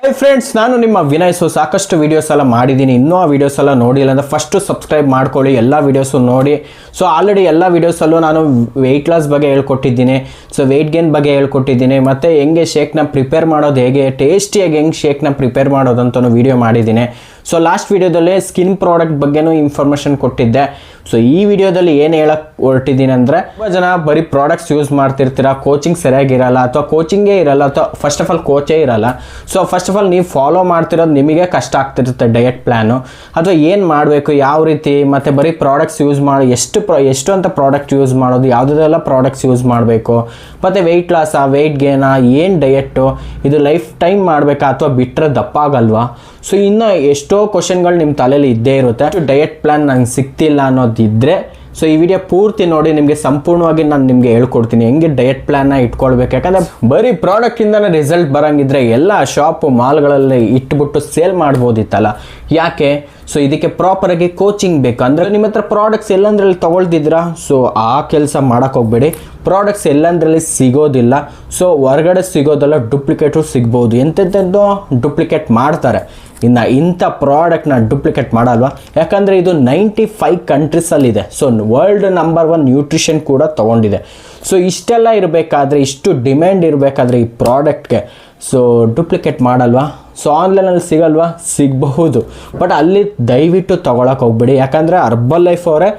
Hi friends, ನಾನು ನಿಮ್ಮ ವಿನಯ್. ಸಾಕಷ್ಟು ವೀಡಿಯೋಸ್ ಎಲ್ಲ ಮಾಡಿದ್ದೀನಿ. ಇನ್ನೂ ಆ ವೀಡಿಯೋಸ್ ಎಲ್ಲ ನೋಡಿಲ್ಲ ಅಂದರೆ ಫಸ್ಟು ಸಬ್ಸ್ಕ್ರೈಬ್ ಮಾಡ್ಕೊಳ್ಳಿ, ಎಲ್ಲ ವೀಡಿಯೋಸು ನೋಡಿ. ಆಲ್ರೆಡಿ ಎಲ್ಲ ವೀಡಿಯೋಸಲ್ಲೂ ನಾನು ವೆಯ್ಟ್ ಲಾಸ್ ಬಗ್ಗೆ ಹೇಳ್ಕೊಟ್ಟಿದ್ದೀನಿ, ವೆಯ್ಟ್ ಗೇನ್ ಬಗ್ಗೆ ಹೇಳ್ಕೊಟ್ಟಿದ್ದೀನಿ, ಮತ್ತು ಹೆಂಗೆ ಶೇಕ್ನ ಪ್ರಿಪೇರ್ ಮಾಡೋದು, ಹೇಗೆ ಟೇಸ್ಟಿಯಾಗಿ ಹೆಂಗೆ ಶೇಕ್ನ ಪ್ರಿಪೇರ್ ಮಾಡೋದಂತೂ ವೀಡಿಯೋ ಮಾಡಿದ್ದೀನಿ. ಲಾಸ್ಟ್ ವೀಡಿಯೋದಲ್ಲಿ ಸ್ಕಿನ್ ಪ್ರಾಡಕ್ಟ್ ಬಗ್ಗೆನೂ ಇನ್ಫಾರ್ಮೇಷನ್ ಕೊಟ್ಟಿದ್ದೆ. ಈ ವಿಡಿಯೋದಲ್ಲಿ ಏನು ಹೇಳಕ್ಕೆ ಹೊರಟಿದ್ದೀನಿ ಅಂದರೆ, ತುಂಬ ಜನ ಬರೀ ಪ್ರಾಡಕ್ಟ್ಸ್ ಯೂಸ್ ಮಾಡ್ತಿರ್ತೀರ, ಕೋಚಿಂಗ್ ಸರಿಯಾಗಿರಲ್ಲ ಅಥವಾ ಕೋಚಿಂಗೇ ಇರಲ್ಲ ಅಥವಾ ಫಸ್ಟ್ ಆಫ್ ಆಲ್ ಕೋಚೇ ಇರಲ್ಲ. ಫಸ್ಟ್ ಆಫ್ ಆಲ್ ನೀವು ಫಾಲೋ ಮಾಡ್ತಿರೋದು ನಿಮಗೆ ಕಷ್ಟ ಆಗ್ತಿರುತ್ತೆ, ಡಯಟ್ ಪ್ಲ್ಯಾನು ಅಥವಾ ಏನು ಮಾಡಬೇಕು, ಯಾವ ರೀತಿ, ಮತ್ತು ಬರೀ ಪ್ರಾಡಕ್ಟ್ಸ್ ಯೂಸ್ ಮಾಡಿ ಎಷ್ಟು ಅಂತ ಪ್ರಾಡಕ್ಟ್ ಯೂಸ್ ಮಾಡೋದು, ಯಾವುದೆಲ್ಲ ಪ್ರಾಡಕ್ಟ್ಸ್ ಯೂಸ್ ಮಾಡಬೇಕು, ಮತ್ತು ವೆಯ್ಟ್ ಲಾಸಾ ವೆಯ್ಟ್ ಗೇನಾ, ಏನು ಡಯೆಟ್ಟು, ಇದು ಲೈಫ್ ಟೈಮ್ ಮಾಡಬೇಕಾ ಅಥವಾ ಬಿಟ್ಟರೆ ದಪ್ಪ ಆಗಲ್ವಾ. ಇನ್ನು ಎಷ್ಟೋ ಕ್ವಶನ್ಗಳು ನಿಮ್ಮ ತಲೆಯಲ್ಲಿ ಇದ್ದೇ ಇರುತ್ತೆ. ಡಯಟ್ ಪ್ಲ್ಯಾನ್ ನಂಗೆ ಸಿಗ್ತಿಲ್ಲ ಅನ್ನೋದಿದ್ದರೆ ಈ ವಿಡಿಯೋ ಪೂರ್ತಿ ನೋಡಿ, ನಿಮಗೆ ಸಂಪೂರ್ಣವಾಗಿ ನಾನು ನಿಮಗೆ ಹೇಳ್ಕೊಡ್ತೀನಿ ಹೆಂಗೆ ಡಯಟ್ ಪ್ಲ್ಯಾನ್ನ ಇಟ್ಕೊಳ್ಬೇಕು. ಯಾಕಂದರೆ ಬರೀ ಪ್ರಾಡಕ್ಟಿಂದನೇ ರಿಸಲ್ಟ್ ಬರೋಂಗಿದ್ರೆ ಎಲ್ಲ ಶಾಪು ಮಾಲ್ಗಳಲ್ಲಿ ಇಟ್ಬಿಟ್ಟು ಸೇಲ್ ಮಾಡ್ಬೋದಿತ್ತಲ್ಲ, ಯಾಕೆ? ಇದಕ್ಕೆ ಪ್ರಾಪರಾಗಿ ಕೋಚಿಂಗ್ ಬೇಕು. ಅಂದರೆ ನಿಮ್ಮ ಹತ್ರ ಪ್ರಾಡಕ್ಟ್ಸ್ ಎಲ್ಲಂದ್ರಲ್ಲಿ ತೊಗೊಳ್ತಿದ್ದೀರಾ, ಆ ಕೆಲಸ ಮಾಡೋಕ್ಕೆ ಹೋಗಬೇಡಿ. ಪ್ರಾಡಕ್ಟ್ಸ್ ಎಲ್ಲಂದ್ರಲ್ಲಿ ಸಿಗೋದಿಲ್ಲ, ಹೊರಗಡೆ ಸಿಗೋದೆಲ್ಲ ಡೂಪ್ಲಿಕೇಟು ಸಿಗ್ಬೋದು. ಎಂತೆಂಥದ್ದು ಡೂಪ್ಲಿಕೇಟ್ ಮಾಡ್ತಾರೆ. ಇನ್ನು ಇಂಥ ಪ್ರಾಡಕ್ಟ್ನ ಡೂಪ್ಲಿಕೇಟ್ ಮಾಡಲ್ವಾ? ಯಾಕಂದರೆ ಇದು 95 ಕಂಟ್ರೀಸಲ್ಲಿದೆ. ವರ್ಲ್ಡ್ ನಂಬರ್ 1 ನ್ಯೂಟ್ರಿಷನ್ ಕೂಡ ತೊಗೊಂಡಿದೆ. ಇಷ್ಟೆಲ್ಲ ಇರಬೇಕಾದ್ರೆ, ಇಷ್ಟು ಡಿಮ್ಯಾಂಡ್ ಇರಬೇಕಾದ್ರೆ ಈ ಪ್ರಾಡಕ್ಟ್ಗೆ ಡೂಪ್ಲಿಕೇಟ್ ಮಾಡಲ್ವಾ? ಆನ್ಲೈನಲ್ಲಿ ಸಿಗಲ್ವಾ? ಸಿಗಬಹುದು, ಬಟ್ ಅಲ್ಲಿ ದಯವಿಟ್ಟು ತೊಗೊಳಕ್ಕೆ ಹೋಗ್ಬೇಡಿ. ಯಾಕಂದರೆ ಹರ್ಬಲ್ ಲೈಫ್ ಅವರೇ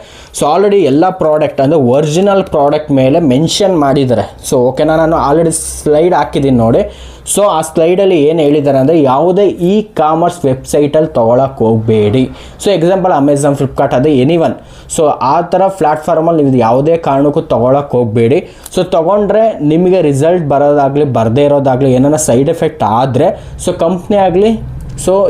ಆಲ್ರೆಡಿ ಎಲ್ಲ ಪ್ರಾಡಕ್ಟ್ ಅಂದರೆ ಒರಿಜಿನಲ್ ಪ್ರಾಡಕ್ಟ್ ಮೇಲೆ ಮೆನ್ಷನ್ ಮಾಡಿದ್ದಾರೆ. ಓಕೆನಾ, ನಾನು ಆಲ್ರೆಡಿ ಸ್ಲೈಡ್ ಹಾಕಿದ್ದೀನಿ ನೋಡಿ. ಆ ಸ್ಲೈಡಲ್ಲಿ ಏನು ಹೇಳಿದ್ದಾರೆ ಅಂದರೆ, ಯಾವುದೇ ಇ ಕಾಮರ್ಸ್ ವೆಬ್ಸೈಟಲ್ಲಿ ತೊಗೊಳಕ್ಕೆ ಹೋಗಬೇಡಿ. ಎಕ್ಸಾಂಪಲ್ ಅಮೆಝಾನ್, ಫ್ಲಿಪ್ಕಾರ್ಟ್, ಅದೇ ಎನಿವನ್. ಆ ಥರ ಪ್ಲ್ಯಾಟ್ಫಾರ್ಮಲ್ಲಿ ನೀವು ಯಾವುದೇ ಕಾರಣಕ್ಕೂ ತೊಗೊಳಕ್ಕೆ ಹೋಗಬೇಡಿ. ತೊಗೊಂಡ್ರೆ ನಿಮಗೆ ರಿಸಲ್ಟ್ ಬರೋದಾಗಲಿ ಬರದೇ ಇರೋದಾಗಲಿ ಏನಾರ ಸೈಡ್ ಎಫೆಕ್ಟ್ ಆದರೆ ಕಂಪ್ನಿ ಆಗಲಿ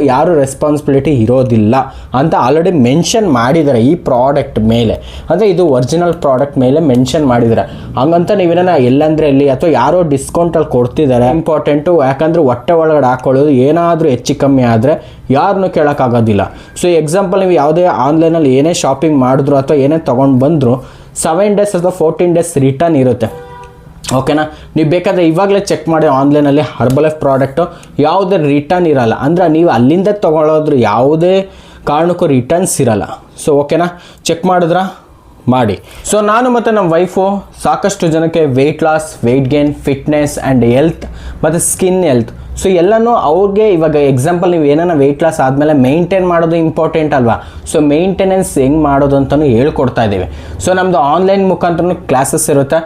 ಯಾರು ರೆಸ್ಪಾನ್ಸಿಬಿಲಿಟಿ ಇರೋದಿಲ್ಲ ಅಂತ ಆಲ್ರೆಡಿ ಮೆನ್ಷನ್ ಮಾಡಿದ್ದಾರೆ ಈ ಪ್ರಾಡಕ್ಟ್ ಮೇಲೆ. ಅಂದರೆ ಇದು ಒರಿಜಿನಲ್ ಪ್ರಾಡಕ್ಟ್ ಮೇಲೆ ಮೆನ್ಷನ್ ಮಾಡಿದ್ದಾರೆ. ಹಂಗಂತ ನೀವೇನ ಎಲ್ಲಂದರೆ ಎಲ್ಲಿ ಅಥವಾ ಯಾರೋ ಡಿಸ್ಕೌಂಟಲ್ಲಿ ಕೊಡ್ತಿದ್ದಾರೆ ಇಂಪಾರ್ಟೆಂಟು. ಯಾಕಂದರೆ ಹೊಟ್ಟೆ ಒಳಗಡೆ ಹಾಕ್ಕೊಳ್ಳೋದು ಏನಾದರೂ ಹೆಚ್ಚು ಕಮ್ಮಿ ಆದರೆ ಯಾರನ್ನೂ ಕೇಳೋಕ್ಕಾಗೋದಿಲ್ಲ. ಎಕ್ಸಾಂಪಲ್ ನೀವು ಯಾವುದೇ ಆನ್ಲೈನಲ್ಲಿ ಏನೇ ಶಾಪಿಂಗ್ ಮಾಡಿದ್ರು ಅಥವಾ ಏನೇ ತೊಗೊಂಡು ಬಂದರೂ 7 ಡೇಸ್ ಅಥವಾ 14 ಡೇಸ್ ರಿಟರ್ನ್ ಇರುತ್ತೆ. ಓಕೆನಾ, ನೀವು ಬೇಕಾದರೆ ಇವಾಗಲೇ ಚೆಕ್ ಮಾಡಿ ಆನ್ಲೈನಲ್ಲಿ ಹರ್ಬಲ್ ಲೈಫ್ ಪ್ರಾಡಕ್ಟು ಯಾವುದೇ ರಿಟರ್ನ್ ಇರಲ್ಲ. ಅಂದರೆ ನೀವು ಅಲ್ಲಿಂದ ತೊಗೊಳೋದ್ರು ಯಾವುದೇ ಕಾರಣಕ್ಕೂ ರಿಟರ್ನ್ಸ್ ಇರಲ್ಲ. ಓಕೆನಾ, ಚೆಕ್ ಮಾಡಿದ್ರಾ? ಮಾಡಿ. ನಾನು ಮತ್ತು ನಮ್ಮ ವೈಫು ಸಾಕಷ್ಟು ಜನಕ್ಕೆ weight loss, weight gain, fitness and health ಮತ್ತು ಸ್ಕಿನ್ ಹೆಲ್ತ್ ಎಲ್ಲನೂ ಅವ್ರಿಗೆ ಇವಾಗ ಎಕ್ಸಾಂಪಲ್ ನೀವು ಏನಾರ ವೆಯ್ಟ್ ಲಾಸ್ ಆದಮೇಲೆ ಮೇಂಟೈನ್ ಮಾಡೋದು ಇಂಪಾರ್ಟೆಂಟ್ ಅಲ್ವಾ? ಮೇಂಟೆನೆನ್ಸ್ ಹೆಂಗೆ ಮಾಡೋದು ಅಂತಲೂ ಹೇಳ್ಕೊಡ್ತಾ ಇದ್ದೀವಿ. ನಮ್ಮದು ಆನ್ಲೈನ್ ಮುಖಾಂತರ ಕ್ಲಾಸಸ್ ಇರುತ್ತೆ.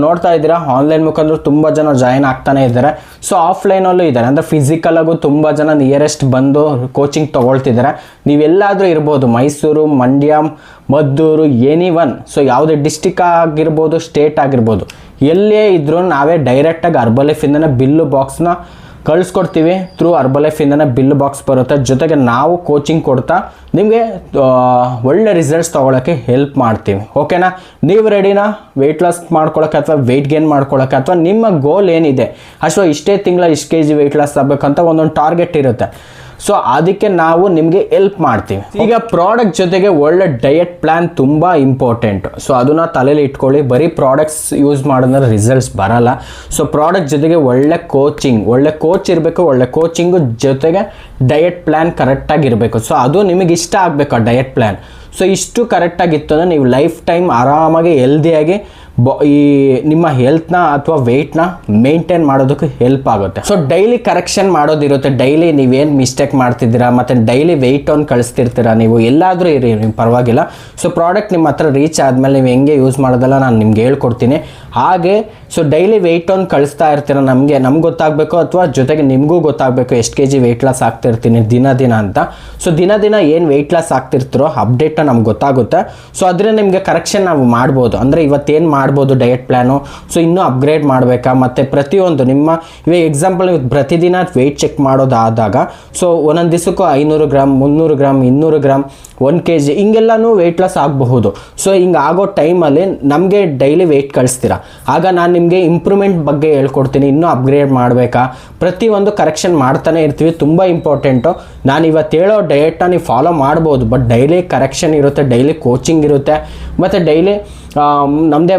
ನೋಡ್ತಾ ಇದ್ದೀರಾ, ಆನ್ಲೈನ್ ಮುಖಾಂತರ ತುಂಬ ಜನ ಜಾಯಿನ್ ಆಗ್ತಾನೆ ಇದ್ದಾರೆ. ಆಫ್ಲೈನಲ್ಲೂ ಇದ್ದಾರೆ, ಅಂದರೆ ಫಿಸಿಕಲಾಗೂ ತುಂಬ ಜನ ನಿಯರೆಸ್ಟ್ ಬಂದು ಕೋಚಿಂಗ್ ತೊಗೊಳ್ತಿದ್ದಾರೆ. ನೀವೆಲ್ಲಾದರೂ ಇರ್ಬೋದು, ಮೈಸೂರು, ಮಂಡ್ಯ, ಮದ್ದೂರು, ಎನಿವನ್. ಯಾವುದೇ ಡಿಸ್ಟಿಕ್ ಆಗಿರ್ಬೋದು, ಸ್ಟೇಟ್ ಆಗಿರ್ಬೋದು, ಎಲ್ಲೇ ಇದ್ರೂ ನಾವೇ ಡೈರೆಕ್ಟಾಗಿ ಹರ್ಬಲ್ ಲೈಫಿಂದನೇ ಬಿಲ್ಲು ಬಾಕ್ಸ್ನ ಕಳಿಸ್ಕೊಡ್ತೀವಿ. ಥ್ರೂ ಹರ್ಬಲ್ ಲೈಫಿಂದನೇ ಬಿಲ್ ಬಾಕ್ಸ್ ಬರುತ್ತೆ. ಜೊತೆಗೆ ನಾವು ಕೋಚಿಂಗ್ ಕೊಡ್ತಾ ನಿಮಗೆ ಒಳ್ಳೆ ರಿಸಲ್ಟ್ಸ್ ತೊಗೊಳಕ್ಕೆ ಹೆಲ್ಪ್ ಮಾಡ್ತೀವಿ. ಓಕೆನಾ, ನೀವು ರೆಡಿನಾ ವೆಯ್ಟ್ ಲಾಸ್ ಮಾಡ್ಕೊಳ್ಳೋಕ್ಕೆ ಅಥವಾ ವೆಯ್ಟ್ ಗೇನ್ ಮಾಡ್ಕೊಳ್ಳೋಕ್ಕೆ? ಅಥವಾ ನಿಮ್ಮ ಗೋಲ್ ಏನಿದೆ, ಇಷ್ಟೇ ತಿಂಗಳ ಇಷ್ಟು kg ವೆಯ್ಟ್ ಲಾಸ್ ಆಗಬೇಕಂತ ಒಂದೊಂದು ಟಾರ್ಗೆಟ್ ಇರುತ್ತೆ. ಅದಕ್ಕೆ ನಾವು ನಿಮಗೆ ಹೆಲ್ಪ್ ಮಾಡ್ತೀವಿ. ಈಗ ಪ್ರಾಡಕ್ಟ್ ಜೊತೆಗೆ ಒಳ್ಳೆ ಡಯಟ್ ಪ್ಲ್ಯಾನ್ ತುಂಬ ಇಂಪಾರ್ಟೆಂಟ್. ಅದನ್ನು ತಲೆಯಲ್ಲಿ ಇಟ್ಕೊಳ್ಳಿ. ಬರೀ ಪ್ರಾಡಕ್ಟ್ಸ್ ಯೂಸ್ ಮಾಡಿದ್ರೆ ರಿಸಲ್ಟ್ಸ್ ಬರಲ್ಲ. ಪ್ರಾಡಕ್ಟ್ ಜೊತೆಗೆ ಒಳ್ಳೆ ಕೋಚ್ ಇರಬೇಕು. ಒಳ್ಳೆ ಕೋಚಿಂಗು ಜೊತೆಗೆ ಡಯಟ್ ಪ್ಲ್ಯಾನ್ ಕರೆಕ್ಟಾಗಿರಬೇಕು. ಅದು ನಿಮಗೆ ಇಷ್ಟ ಆಗಬೇಕು ಆ ಡಯಟ್ ಪ್ಲ್ಯಾನ್. ಇಷ್ಟು ಕರೆಕ್ಟಾಗಿತ್ತು ಅಂದರೆ ನೀವು ಲೈಫ್ ಟೈಮ್ ಆರಾಮಾಗಿ ಹೆಲ್ದಿಯಾಗಿ ಈ ನಿಮ್ಮ ಹೆಲ್ತ್ನ ಅಥವಾ ವೆಯ್ಟ್ನ ಮೇಂಟೈನ್ ಮಾಡೋದಕ್ಕೆ ಹೆಲ್ಪ್ ಆಗುತ್ತೆ. ಡೈಲಿ ಕರೆಕ್ಷನ್ ಮಾಡೋದಿರುತ್ತೆ. ಡೈಲಿ ನೀವೇನು ಮಿಸ್ಟೇಕ್ ಮಾಡ್ತಿದ್ದೀರಾ ಮತ್ತು ಡೈಲಿ ವೆಯ್ಟ್ ಆನ್ ಕಳಿಸ್ತಿರ್ತೀರಾ, ನೀವು ಎಲ್ಲಾದರೂ ಇರಿ, ನೀವು ಪರವಾಗಿಲ್ಲ. ಪ್ರಾಡಕ್ಟ್ ನಿಮ್ಮ ಹತ್ರ ರೀಚ್ ಆದಮೇಲೆ ನೀವು ಹೆಂಗೆ ಯೂಸ್ ಮಾಡೋದಲ್ಲ ನಾನು ನಿಮ್ಗೆ ಹೇಳ್ಕೊಡ್ತೀನಿ. ಹಾಗೆ ಡೈಲಿ ವೆಯ್ಟ್ ಆನ್ ಕಳಿಸ್ತಾ ಇರ್ತೀರ. ನಮ್ಗೆ ಗೊತ್ತಾಗಬೇಕು ಅಥವಾ ಜೊತೆಗೆ ನಿಮಗೂ ಗೊತ್ತಾಗಬೇಕು ಎಷ್ಟು kg ವೆಯ್ಟ್ ಲಾಸ್ ಆಗ್ತಿರ್ತೀನಿ ದಿನ ಅಂತ. ದಿನ ಏನು ವೆಯ್ಟ್ ಲಾಸ್ ಆಗ್ತಿರ್ತೀರೋ ಅಪ್ಡೇಟ್ ನಮ್ಗೆ ಗೊತ್ತಾಗುತ್ತೆ. ಅದರಿಂದ ನಿಮಗೆ ಕರೆಕ್ಷನ್ ನಾವು ಮಾಡ್ಬೋದು. ಅಂದರೆ ಇವತ್ತೇನು ಮಾಡ್ಬೋದು ಡಯಟ್ ಪ್ಲ್ಯಾನು, ಇನ್ನೂ ಅಪ್ಗ್ರೇಡ್ ಮಾಡಬೇಕಾ, ಮತ್ತು ಪ್ರತಿಯೊಂದು ನಿಮ್ಮ ಇವಾಗ ಎಕ್ಸಾಂಪಲ್ ನೀವು ಪ್ರತಿದಿನ ವೆಯ್ಟ್ ಚೆಕ್ ಮಾಡೋದಾದಾಗ ಒಂದೊಂದು ದಿವಸಕ್ಕೂ 500 ಗ್ರಾಮ್, 300 ಗ್ರಾಮ್, 200 ಗ್ರಾಮ್, 1 kg ಹಿಂಗೆಲ್ಲನೂ ವೆಯ್ಟ್ ಲಾಸ್ ಆಗಬಹುದು. ಹಿಂಗೆ ಆಗೋ ಟೈಮಲ್ಲಿ ನಮಗೆ ಡೈಲಿ ವೆಯ್ಟ್ ಕಳಿಸ್ತೀರಾ, ಆಗ ನಾನು ನಿಮಗೆ ಇಂಪ್ರೂವ್ಮೆಂಟ್ ಬಗ್ಗೆ ಹೇಳ್ಕೊಡ್ತೀನಿ. ಇನ್ನೂ ಅಪ್ಗ್ರೇಡ್ ಮಾಡಬೇಕಾ, ಪ್ರತಿಯೊಂದು ಕರೆಕ್ಷನ್ ಮಾಡ್ತಾನೆ ಇರ್ತೀವಿ. ತುಂಬ ಇಂಪಾರ್ಟೆಂಟು. ನಾನು ಇವತ್ತು ಹೇಳೋ ಡಯೆಟ್ನ ನೀವು ಫಾಲೋ ಮಾಡ್ಬೋದು, ಬಟ್ ಡೈಲಿ ಕರೆಕ್ಷನ್ ಇರುತ್ತೆ, ಡೈಲಿ ಕೋಚಿಂಗ್ ಇರುತ್ತೆ, ಮತ್ತು ಡೈಲಿ ನಮ್ಮದೇ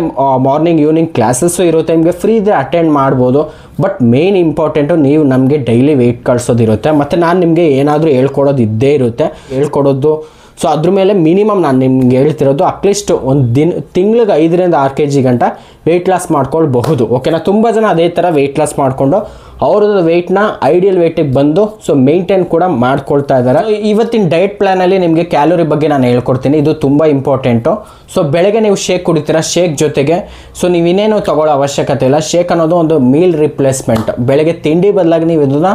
ಮಾರ್ನಿಂಗ್ ಈವ್ನಿಂಗ್ ಕ್ಲಾಸಸ್ಸು ಇರುತ್ತೆ, ನಿಮಗೆ ಫ್ರೀ ಇದೆ ಅಟೆಂಡ್ ಮಾಡ್ಬೋದು. ಬಟ್ ಮೇನ್ ಇಂಪಾರ್ಟೆಂಟು ನೀವು ನಮಗೆ ಡೈಲಿ ವೆಯ್ಟ್ ಕಳಿಸೋದಿರುತ್ತೆ, ಮತ್ತು ನಾನು ನಿಮಗೆ ಏನಾದರೂ ಹೇಳ್ಕೊಡೋದು ಇದ್ದೇ ಇರುತ್ತೆ, ಹೇಳ್ಕೊಡೋದು. ಸೊ ಅದ್ರ ಮೇಲೆ ಮಿನಿಮಮ್ ನಾನು ನಿಮ್ಗೆ ಹೇಳ್ತಿರೋದು ಅಟ್ಲೀಸ್ಟ್ ಒಂದು ತಿಂಗಳಿಗೆ 5ರಿಂದ 6 kg ಗಂಟ ವೆಯ್ಟ್ ಲಾಸ್ ಮಾಡ್ಕೊಳ್ಬಹುದು. ಓಕೆನಾ. ತುಂಬ ಜನ ಅದೇ ಥರ ವೆಯ್ಟ್ ಲಾಸ್ ಮಾಡಿಕೊಂಡು ಅವ್ರದ್ದು ವೆಯ್ಟ್ನ ಐಡಿಯಲ್ ವೆಯ್ಟಿಗೆ ಬಂದು ಸೊ ಮೇಂಟೈನ್ ಕೂಡ ಮಾಡ್ಕೊಳ್ತಾ ಇದ್ದಾರೆ. ಇವತ್ತಿನ ಡಯಟ್ ಪ್ಲ್ಯಾನಲ್ಲಿ ನಿಮಗೆ ಕ್ಯಾಲೋರಿ ಬಗ್ಗೆ ನಾನು ಹೇಳ್ಕೊಡ್ತೀನಿ, ಇದು ತುಂಬ ಇಂಪಾರ್ಟೆಂಟು. ಸೊ ಬೆಳಗ್ಗೆ ನೀವು ಶೇಕ್ ಕುಡಿತೀರಾ, ಶೇಕ್ ಜೊತೆಗೆ ಸೊ ನೀವು ಇನ್ನೇನು ತೊಗೊಳ್ಳೋ ಅವಶ್ಯಕತೆ ಇಲ್ಲ. ಶೇಕ್ ಅನ್ನೋದು ಒಂದು ಮೀಲ್ ರಿಪ್ಲೇಸ್ಮೆಂಟ್, ಬೆಳಗ್ಗೆ ತಿಂಡಿ ಬದಲಾಗಿ ನೀವು ಇದನ್ನು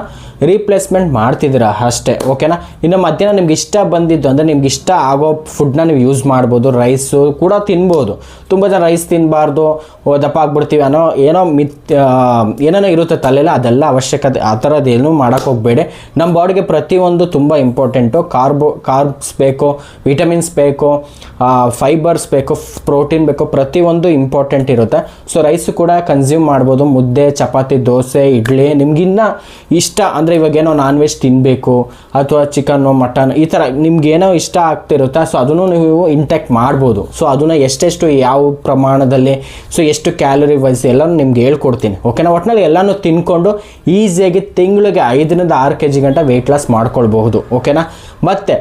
ರೀಪ್ಲೇಸ್ಮೆಂಟ್ ಮಾಡ್ತಿದ್ದೀರಾ ಅಷ್ಟೇ. ಓಕೆನಾ. ಇನ್ನು ಮಧ್ಯಾಹ್ನ ನಿಮ್ಗೆ ಇಷ್ಟ ಬಂದಿದ್ದು ಅಂದರೆ ನಿಮ್ಗೆ ಇಷ್ಟ ಆಗೋ ಫುಡ್ನ ನೀವು ಯೂಸ್ ಮಾಡ್ಬೋದು. ರೈಸು ಕೂಡ ತಿನ್ಬೋದು. ತುಂಬ ಜನ ರೈಸ್ ತಿನ್ನಬಾರ್ದು, ದಪ್ಪ ಆಗ್ಬಿಡ್ತೀವಿ ಅನ್ನೋ ಏನೇನೋ ಇರುತ್ತೆ ತಲೆಲ್ಲ, ಅದೆಲ್ಲ ಅವಶ್ಯಕತೆ ಆ ಥರದ್ದೇನು ಮಾಡೋಕ್ಕೆ ಹೋಗಬೇಡಿ. ನಮ್ಮ ಬಾಡಿಗೆ ಪ್ರತಿಯೊಂದು ತುಂಬ ಇಂಪಾರ್ಟೆಂಟು. ಕಾರ್ಬ್ಸ್ ಬೇಕು, ವಿಟಮಿನ್ಸ್ ಬೇಕು, ಫೈಬರ್ಸ್ ಬೇಕು, ಪ್ರೋಟೀನ್ ಬೇಕು, ಪ್ರತಿಯೊಂದು ಇಂಪಾರ್ಟೆಂಟ್ ಇರುತ್ತೆ. ಸೊ ರೈಸು ಕೂಡ ಕನ್ಸ್ಯೂಮ್ ಮಾಡ್ಬೋದು. ಮುದ್ದೆ, ಚಪಾತಿ, ದೋಸೆ, ಇಡ್ಲಿ, ನಿಮ್ಗಿನ್ನ ಇಷ್ಟ ಅಂದರೆ ಇವಾಗೇನೋ ನಾನ್ ವೆಜ್ ತಿನ್ನಬೇಕು ಅಥವಾ ಚಿಕನ್ನು, ಮಟನ್, ಈ ಥರ ನಿಮ್ಗೇನೋ ಇಷ್ಟ ಆಗ್ತಿರುತ್ತೆ. ಸೊ ಅದನ್ನು ನೀವು ಇಂಟೆಕ್ಟ್ ಮಾಡ್ಬೋದು. ಸೊ ಅದನ್ನು ಎಷ್ಟೆಷ್ಟು ಯಾವ ಪ್ರಮಾಣದಲ್ಲಿ, ಸೊ ಎಷ್ಟು ಕ್ಯಾಲೋರಿ ವೈಸ್ ಎಲ್ಲನೂ ನಿಮ್ಗೆ ಹೇಳ್ಕೊಡ್ತೀನಿ. ಓಕೆನಾ. ಒಟ್ಟಿನಲ್ಲಿ ಎಲ್ಲನೂ ತಿನ್ಕೊಂಡು ಈಸಿಯಾಗಿ ತಿಂಗಳಿಗೆ 5ರಿಂದ 6 kg ಗಂಟ ವೆಯ್ಟ್ ಲಾಸ್ ಮಾಡ್ಕೊಳ್ಬಹುದು. ಓಕೆನಾ. ಮತ್ತು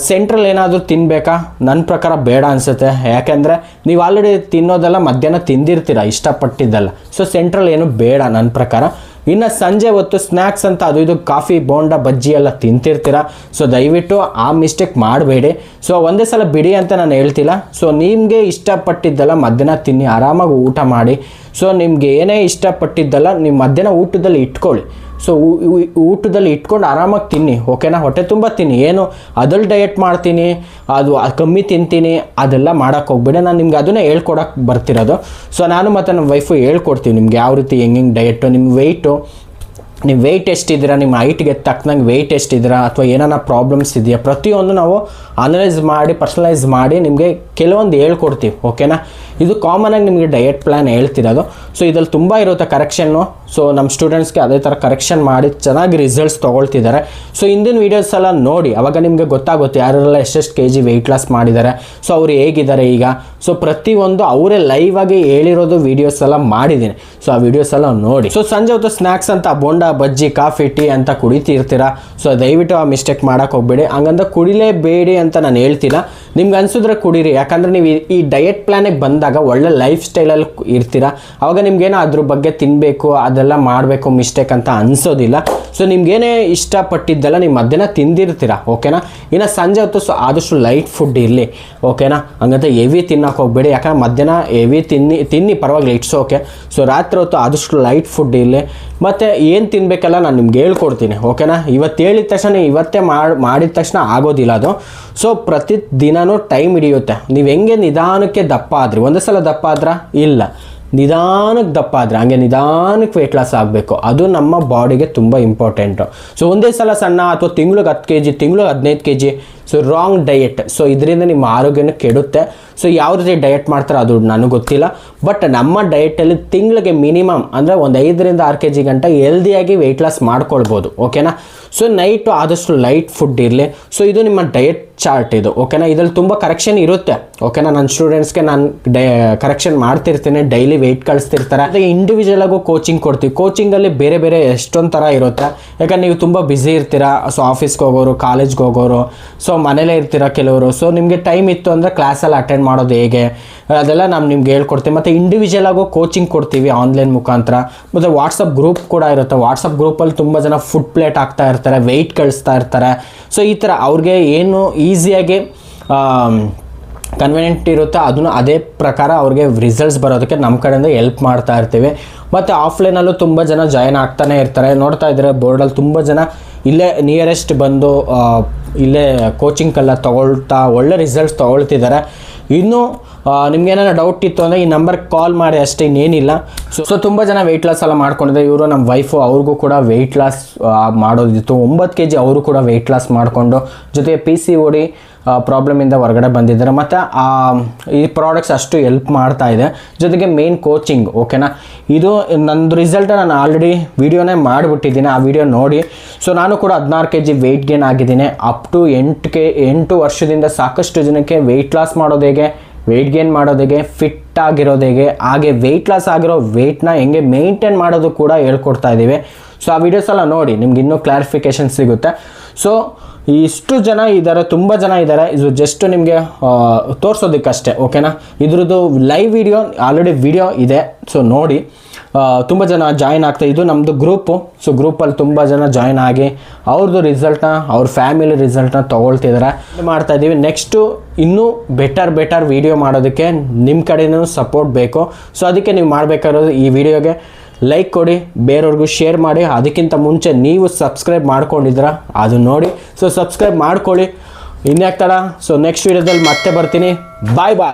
ಸೆಂಟ್ರಲ್ ಏನಾದರೂ ತಿನ್ನಬೇಕಾ? ನನ್ನ ಪ್ರಕಾರ ಬೇಡ ಅನಿಸುತ್ತೆ. ಯಾಕೆಂದರೆ ನೀವು ಆಲ್ರೆಡಿ ತಿನ್ನೋದೆಲ್ಲ ಮಧ್ಯಾಹ್ನ ತಿಂದಿರ್ತೀರ ಇಷ್ಟಪಟ್ಟಿದ್ದಲ್ಲ. ಸೊ ಸೆಂಟ್ರಲ್ ಏನು ಬೇಡ ನನ್ನ ಪ್ರಕಾರ. ಇನ್ನು ಸಂಜೆ ಹೊತ್ತು ಸ್ನ್ಯಾಕ್ಸ್ ಅಂತ ಅದು ಇದು ಕಾಫಿ, ಬೋಂಡ, ಬಜ್ಜಿ ಎಲ್ಲ ತಿಂತಿರ್ತೀರ. ಸೊ ದಯವಿಟ್ಟು ಆ ಮಿಸ್ಟೇಕ್ ಮಾಡಬೇಡಿ. ಸೊ ಒಂದೇ ಸಲ ಬಿಡಿ ಅಂತ ನಾನು ಹೇಳ್ತಿಲ್ಲ. ಸೊ ನಿಮಗೆ ಇಷ್ಟಪಟ್ಟಿದ್ದೆಲ್ಲ ಮಧ್ಯಾಹ್ನ ತಿನ್ನಿ, ಆರಾಮಾಗಿ ಊಟ ಮಾಡಿ. ಸೊ ನಿಮ್ಗೆ ಏನೇ ಇಷ್ಟಪಟ್ಟಿದ್ದೆಲ್ಲ ನೀವು ಮಧ್ಯಾಹ್ನ ಊಟದಲ್ಲಿ ಇಟ್ಕೊಳ್ಳಿ. ಸೊ ಊಟದಲ್ಲಿ ಇಟ್ಕೊಂಡು ಆರಾಮಾಗಿ ತಿನ್ನಿ. ಓಕೆನಾ. ಹೊಟ್ಟೆ ತುಂಬ ತಿನ್ನಿ. ಏನು ಅದ್ರಲ್ಲಿ ಡಯಟ್ ಮಾಡ್ತೀನಿ, ಅದು ಕಮ್ಮಿ ತಿಂತೀನಿ, ಅದೆಲ್ಲ ಮಾಡೋಕ್ಕೆ ಹೋಗ್ಬೇಡಿ. ನಾನು ನಿಮ್ಗೆ ಅದನ್ನೇ ಹೇಳ್ಕೊಡಕ್ಕೆ ಬರ್ತಿರೋದು. ಸೊ ನಾನು ಮತ್ತು ನಮ್ಮ ವೈಫು ಹೇಳ್ಕೊಡ್ತೀವಿ ನಿಮ್ಗೆ ಯಾವ ರೀತಿ ಹೆಂಗೆ ಡಯಟು, ನಿಮ್ಮ ವೆಯ್ಟು, ನೀವು ವೆಯ್ಟ್ ಎಷ್ಟಿದ್ದೀರಾ, ನಿಮ್ಮ ಹೈಟ್ಗೆ ತಕ್ಕನಂಗೆ ವೆಯ್ಟ್ ಎಷ್ಟಿದ್ದೀರಾ, ಅಥವಾ ಏನಾರ ಪ್ರಾಬ್ಲಮ್ಸ್ ಇದೆಯಾ, ಪ್ರತಿಯೊಂದು ನಾವು ಅನಲೈಸ್ ಮಾಡಿ ಪರ್ಸನಲೈಸ್ ಮಾಡಿ ನಿಮಗೆ ಕೆಲವೊಂದು ಹೇಳ್ಕೊಡ್ತೀವಿ. ಓಕೆನಾ. ಇದು ಕಾಮನಾಗಿ ನಿಮಗೆ ಡಯಟ್ ಪ್ಲ್ಯಾನ್ ಹೇಳ್ತಿರೋದು. ಸೊ ಇದ್ರಲ್ಲಿ ತುಂಬ ಇರುತ್ತೆ ಕರೆಕ್ಷನ್ನು. ಸೊ ನಮ್ಮ ಸ್ಟೂಡೆಂಟ್ಸ್ಗೆ ಅದೇ ಥರ ಕರೆಕ್ಷನ್ ಮಾಡಿ ಚೆನ್ನಾಗಿ ರಿಸಲ್ಟ್ಸ್ ತೊಗೊಳ್ತಿದ್ದಾರೆ. ಸೊ ಹಿಂದಿನ ವೀಡಿಯೋಸ್ ಎಲ್ಲ ನೋಡಿ, ಅವಾಗ ನಿಮಗೆ ಗೊತ್ತಾಗುತ್ತೆ ಯಾರೆಲ್ಲ ಎಷ್ಟೆಷ್ಟು kg ವೆಯ್ಟ್ ಲಾಸ್ ಮಾಡಿದ್ದಾರೆ, ಸೊ ಅವ್ರು ಹೇಗಿದ್ದಾರೆ ಈಗ. ಸೊ ಪ್ರತಿಯೊಂದು ಅವರೇ ಲೈವ್ ಆಗಿ ಹೇಳಿರೋದು ವೀಡಿಯೋಸ್ ಎಲ್ಲ ಮಾಡಿದ್ದೀನಿ. ಸೊ ಆ ವೀಡಿಯೋಸ್ ಎಲ್ಲ ನೋಡಿ. ಸೊ ಸಂಜೆ ಹೊತ್ತು ಸ್ನ್ಯಾಕ್ಸ್ ಅಂತ ಬೋಂಡ, ಬಜ್ಜಿ, ಕಾಫಿ, ಟೀ ಅಂತ ಕುಡಿತಿರ್ತೀರಾ. ಸೊ ದಯವಿಟ್ಟು ಆ ಮಿಸ್ಟೇಕ್ ಮಾಡೋಕ್ಕೆ ಹೋಗಬೇಡಿ. ಹಂಗಂದ್ರೆ ಕುಡಿಲೇಬೇಡಿ ಅಂತ ನಾನು ಹೇಳ್ತಿಲ್ಲ. ನಿಮ್ಗೆ ಅನಿಸಿದ್ರೆ ಕುಡೀರಿ. ಯಾಕಂದರೆ ನೀವು ಈ ಡಯಟ್ ಪ್ಲ್ಯಾನಿಗೆ ಬಂದಾಗ ಒಳ್ಳೆ ಲೈಫ್ ಸ್ಟೈಲಲ್ಲಿ ಇರ್ತೀರಾ. ಆವಾಗ ನಿಮ್ಗೇನೋ ಅದ್ರ ಬಗ್ಗೆ ತಿನ್ನಬೇಕು, ಅದೆಲ್ಲ ಮಾಡಬೇಕು ಮಿಸ್ಟೇಕ್ ಅಂತ ಅನಿಸೋದಿಲ್ಲ. ಸೊ ನಿಮ್ಗೇನೇ ಇಷ್ಟಪಟ್ಟಿದ್ದೆಲ್ಲ ನೀವು ಮಧ್ಯಾಹ್ನ ತಿಂದಿರ್ತೀರಾ. ಓಕೆನಾ. ಇನ್ನು ಸಂಜೆ ಹೊತ್ತು ಆದಷ್ಟು ಲೈಟ್ ಫುಡ್ ಇರಲಿ. ಓಕೆನಾ. ಹಂಗಂತ ಹೆವಿ ತಿನ್ನೋಕೆ ಹೋಗಬೇಡಿ. ಯಾಕಂದ್ರೆ ಮಧ್ಯಾಹ್ನ ಹೆವಿ ತಿನ್ನಿ ಪರವಾಗಿಲ್ಲ, ಇಟ್ಸ್ ಓಕೆ. ಸೊ ರಾತ್ರಿ ಹೊತ್ತು ಆದಷ್ಟು ಲೈಟ್ ಫುಡ್ ಇರಲಿ. ಮತ್ತು ಏನು ತಿನ್ನಬೇಕಲ್ಲ ನಾನು ನಿಮ್ಗೆ ಹೇಳ್ಕೊಡ್ತೀನಿ. ಓಕೆನಾ. ಇವತ್ತು ಹೇಳಿದ ತಕ್ಷಣ ಇವತ್ತೇ ಮಾಡಿದ ತಕ್ಷಣ ಆಗೋದಿಲ್ಲ ಅದು. ಸೊ ಪ್ರತಿ ದಿನವೂ ಟೈಮ್ ಹಿಡಿಯುತ್ತೆ. ನೀವು ಹೆಂಗೆ ನಿಧಾನಕ್ಕೆ ದಪ್ಪ ಆದ್ರಿ, ಒಂದೇ ಸಲ ದಪ್ಪ ಆದ್ರ ಇಲ್ಲ, ನಿಧಾನಕ್ಕೆ ದಪ್ಪ ಆದರೆ ಹಂಗೆ ನಿಧಾನಕ್ಕೆ ವೆಯ್ಟ್ ಲಾಸ್ ಆಗಬೇಕು. ಅದು ನಮ್ಮ ಬಾಡಿಗೆ ತುಂಬ ಇಂಪಾರ್ಟೆಂಟು. ಸೊ ಒಂದೇ ಸಲ ಸಣ್ಣ ಅಥವಾ ತಿಂಗ್ಳಿಗೆ 10 kg, ತಿಂಗ್ಳಿಗೆ 15 kg, so wrong diet. So ಇದರಿಂದ ನಿಮ್ಮ ಆರೋಗ್ಯನ ಕೆಡುತ್ತೆ. ಸೊ ಯಾವ ರೀತಿ ಡಯಟ್ ಮಾಡ್ತಾರೆ ಅದು ನನಗೆ ಗೊತ್ತಿಲ್ಲ. ಬಟ್ ನಮ್ಮ ಡಯಟಲ್ಲಿ ತಿಂಗಳಿಗೆ ಮಿನಿಮಮ್ ಅಂದರೆ ಒಂದು 5ರಿಂದ 6 kg ಗಂಟ ಹೆಲ್ದಿಯಾಗಿ ವೆಯ್ಟ್ ಲಾಸ್ ಮಾಡ್ಕೊಳ್ಬೋದು. ಓಕೆನಾ. ಸೊ ನೈಟು ಆದಷ್ಟು ಲೈಟ್ ಫುಡ್ ಇರಲಿ. ಸೊ ಇದು ನಿಮ್ಮ ಡಯಟ್ ಚಾರ್ಟ್ ಇದು. ಓಕೆನಾ. ಇದರಲ್ಲಿ ತುಂಬ ಕರೆಕ್ಷನ್ ಇರುತ್ತೆ. ಓಕೆನಾ. ನನ್ನ ಸ್ಟೂಡೆಂಟ್ಸ್ಗೆ ನಾನು ಕರೆಕ್ಷನ್ ಮಾಡ್ತಿರ್ತೀನಿ, ಡೈಲಿ ವೆಯ್ಟ್ ಕಳಿಸ್ತಿರ್ತಾರೆ. ಅದೇ ಇಂಡಿವಿಜುವಲ್ ಆಗು ಕೋಚಿಂಗ್ ಕೊಡ್ತೀವಿ. ಕೋಚಿಂಗಲ್ಲಿ ಬೇರೆ ಬೇರೆ ಎಷ್ಟೊಂದು ಥರ ಇರುತ್ತೆ. ಯಾಕಂದ್ರೆ ನೀವು ತುಂಬ ಬ್ಯುಸಿ ಇರ್ತೀರಾ. ಸೊ ಆಫೀಸ್ಗೆ ಹೋಗೋರು, ಕಾಲೇಜ್ಗೆ ಹೋಗೋರು, ಸೊ ಮನೇಲೇ ಇರ್ತೀರ ಕೆಲವರು. ಸೊ ನಿಮಗೆ ಟೈಮ್ ಇತ್ತು ಅಂದರೆ ಕ್ಲಾಸಲ್ಲಿ ಅಟೆಂಡ್ ಮಾಡೋದು ಹೇಗೆ ಅದೆಲ್ಲ ನಾನು ನಿಮ್ಗೆ ಹೇಳ್ಕೊಡ್ತೀವಿ. ಮತ್ತು ಇಂಡಿವಿಜುವಲ್ ಆಗು ಕೋಚಿಂಗ್ ಕೊಡ್ತೀವಿ ಆನ್ಲೈನ್ ಮುಖಾಂತರ. ಮತ್ತು ವಾಟ್ಸಪ್ ಗ್ರೂಪ್ ಕೂಡ ಇರುತ್ತೆ. ವಾಟ್ಸಪ್ ಗ್ರೂಪಲ್ಲಿ ತುಂಬ ಜನ ಫುಡ್ ಪ್ಲೇಟ್ ಹಾಕ್ತಾ ಇರ್ತಾರೆ, ವೆಯ್ಟ್ ಕಳಿಸ್ತಾ ಇರ್ತಾರೆ. ಸೊ ಈ ಥರ ಅವ್ರಿಗೆ ಏನು ಈಸಿಯಾಗಿ ಕನ್ವೀನಿಯೆಂಟ್ ಇರುತ್ತೆ ಅದನ್ನು ಅದೇ ಪ್ರಕಾರ ಅವ್ರಿಗೆ ರಿಸಲ್ಟ್ಸ್ ಬರೋದಕ್ಕೆ ನಮ್ಮ ಕಡೆಯಿಂದ ಹೆಲ್ಪ್ ಮಾಡ್ತಾ ಇರ್ತೀವಿ. ಮತ್ತು ಆಫ್ಲೈನಲ್ಲೂ ತುಂಬ ಜನ ಜಾಯ್ನ್ ಆಗ್ತಾನೆ ಇರ್ತಾರೆ. ನೋಡ್ತಾ ಇದ್ದಾರೆ ಬೋರ್ಡಲ್ಲಿ ತುಂಬ ಜನ ಇಲ್ಲೇ ನಿಯರೆಸ್ಟ್ ಬಂದು ಇಲ್ಲೇ ಕೋಚಿಂಗೆಲ್ಲ ತೊಗೊಳ್ತಾ ಒಳ್ಳೆ ರಿಸಲ್ಟ್ಸ್ ತೊಗೊಳ್ತಿದ್ದಾರೆ. ಇನ್ನೂ ನಿಮ್ಗೇನಾರ ಡೌಟ್ ಇತ್ತು ಅಂದರೆ ಈ ನಂಬರ್ಗೆ ಕಾಲ್ ಮಾಡಿ ಅಷ್ಟೇ, ಇನ್ನೇನಿಲ್ಲ. ಸೊ ತುಂಬ ಜನ ವೆಯ್ಟ್ ಲಾಸ್ ಎಲ್ಲ ಮಾಡ್ಕೊಂಡಿದ್ದಾರೆ. ಇವರು ನಮ್ಮ ವೈಫು, ಅವ್ರಿಗೂ ಕೂಡ ವೆಯ್ಟ್ ಲಾಸ್ ಮಾಡೋದಿತ್ತು. 9 kg ಅವರು ಕೂಡ ವೆಯ್ಟ್ ಲಾಸ್ ಮಾಡಿಕೊಂಡು ಜೊತೆಗೆ PCOD ಪ್ರಾಬ್ಲಮಿಂದ ಹೊರಗಡೆ ಬಂದಿದ್ದಾರೆ. ಮತ್ತು ಈ ಪ್ರಾಡಕ್ಟ್ಸ್ ಅಷ್ಟು ಹೆಲ್ಪ್ ಮಾಡ್ತಾ ಇದೆ. ಜೊತೆಗೆ ಮೇನ್ ಕೋಚಿಂಗ್. ಓಕೆನಾ. ಇದು ನಂದು ರಿಸಲ್ಟ್ ನಾನು ಆಲ್ರೆಡಿ ವೀಡಿಯೋನೇ ಮಾಡಿಬಿಟ್ಟಿದ್ದೀನಿ, ಆ ವಿಡಿಯೋ ನೋಡಿ. ಸೊ ನಾನು ಕೂಡ 16 kg ವೆಯ್ಟ್ ಗೇನ್ ಆಗಿದ್ದೀನಿ. ಅಪ್ ಟು 8 ವರ್ಷದಿಂದ ಸಾಕಷ್ಟು ಜನಕ್ಕೆ ವೆಯ್ಟ್ ಲಾಸ್ ಮಾಡೋದು ಹೇಗೆ, ವೆಯ್ಟ್ ಗೇನ್ ಮಾಡೋದಿಗೆ, ಫಿಟ್ ಆಗಿರೋದಿಗೆ, ಹಾಗೆ ವೆಯ್ಟ್ ಲಾಸ್ ಆಗಿರೋ ವೆಯ್ಟ್ನ ಹೆಂಗೆ ಮೇಂಟೈನ್ ಮಾಡೋದು ಕೂಡ ಹೇಳ್ಕೊಡ್ತಾ ಇದ್ದೀವಿ. ಸೊ ಆ ವಿಡಿಯೋಸ್ ಎಲ್ಲ ನೋಡಿ ನಿಮ್ಗೆ ಇನ್ನೂ ಕ್ಲಾರಿಫಿಕೇಷನ್ ಸಿಗುತ್ತೆ. ಸೊ ಇಷ್ಟು ಜನ ಇದ್ದಾರೆ, ತುಂಬ ಜನ ಇದ್ದಾರೆ. ಇದು ಜಸ್ಟ್ ನಿಮಗೆ ತೋರಿಸೋದಕ್ಕಷ್ಟೇ, ಓಕೆನಾ. ಇದ್ರದ್ದು ಲೈವ್ ವಿಡಿಯೋ ಆಲ್ರೆಡಿ ವಿಡಿಯೋ ಇದೆ, ಸೊ ನೋಡಿ. ತುಂಬ ಜನ ಜಾಯ್ನ್ ಆಗ್ತಾ, ಇದು ನಮ್ಮದು ಗ್ರೂಪು. ಸೊ ಗ್ರೂಪಲ್ಲಿ ತುಂಬ ಜನ ಜಾಯ್ನ್ ಆಗಿ ಅವ್ರದ್ದು ರಿಸಲ್ಟ್ನ, ಅವ್ರ ಫ್ಯಾಮಿಲಿ ರಿಸಲ್ಟ್ನ ತೊಗೊಳ್ತಿದ್ದಾರೆ. ಮಾಡ್ತಾ ಇದ್ದೀವಿ. ನೆಕ್ಸ್ಟು ಇನ್ನೂ ಬೆಟರ್ ವಿಡಿಯೋ ಮಾಡೋದಕ್ಕೆ ನಿಮ್ಮ ಕಡೆಯೂ ಸಪೋರ್ಟ್ ಬೇಕು. ಸೊ ಅದಕ್ಕೆ ನೀವು ಮಾಡಬೇಕಾಗಿರೋದು ಈ ವಿಡಿಯೋಗೆ ಲೈಕ್ ಕೊಡಿ, ಬೇರೆಯವ್ರಿಗೂ ಶೇರ್ ಮಾಡಿ. ಅದಕ್ಕಿಂತ ಮುಂಚೆ ನೀವು ಸಬ್ಸ್ಕ್ರೈಬ್ ಮಾಡ್ಕೊಂಡಿದ್ರ ಅದು ನೋಡಿ. ಸೊ ಸಬ್ಸ್ಕ್ರೈಬ್ ಮಾಡ್ಕೊಳ್ಳಿ, ಇನ್ಯಾಕೆ ತಡ. ಸೊ ನೆಕ್ಸ್ಟ್ ವಿಡಿಯೋದಲ್ಲಿ ಮತ್ತೆ ಬರ್ತೀನಿ. ಬಾಯ್.